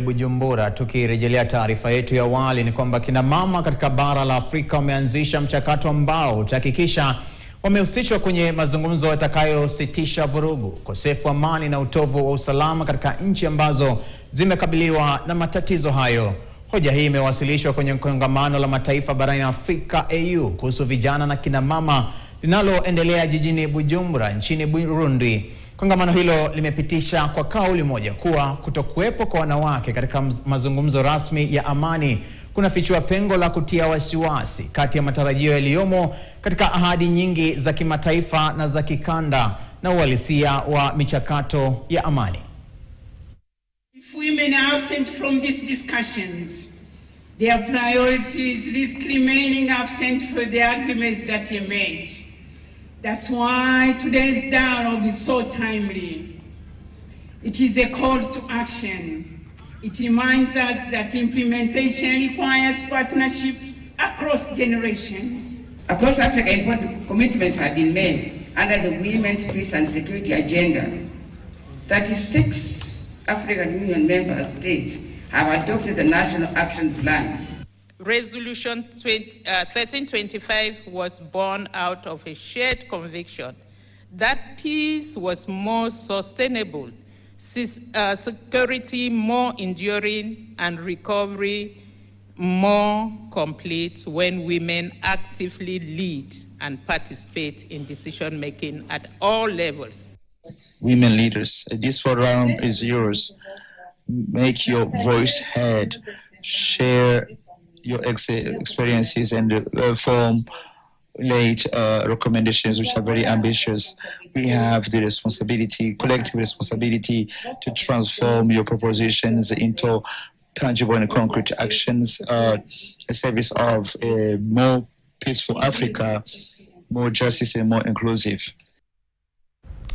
Bujumbura. Tukirejelea taarifa yetu ya awali ni kwamba kina mama katika bara la Afrika wameanzisha mchakato ambao utahakikisha wamehusishwa kwenye mazungumzo yatakayositisha vurugu, ukosefu wa amani na utovu wa usalama katika nchi ambazo zimekabiliwa na matatizo hayo. Hoja hii imewasilishwa kwenye kongamano la mataifa barani Afrika AU kuhusu vijana na kina mama linaloendelea jijini Bujumbura nchini Burundi. Kongamano hilo limepitisha kwa kauli moja kuwa kutokuwepo kwa wanawake katika mazungumzo rasmi ya amani kunafichua pengo la kutia wasiwasi kati ya matarajio yaliyomo katika ahadi nyingi za kimataifa na za kikanda na uhalisia wa michakato ya amani. If women are absent from these discussions, their priorities risk remaining absent from the agreements that emerge. That's why today's dialogue is so timely. It is a call to action. It reminds us that implementation requires partnerships across generations. Across Africa, important commitments have been made under the Women's Peace and Security Agenda. 36 African Union member states have adopted the national action plans. Resolution 1325 was born out of a shared conviction that peace was more sustainable, security more enduring, and recovery more complete when women actively lead and participate in decision-making at all levels. Women leaders, this forum is yours. Make your voice heard. Share your experiences and formulate recommendations which are very ambitious. We have the responsibility, collective responsibility, to transform your propositions into tangible and concrete actions, a service of a more peaceful Africa, more justice and more inclusive.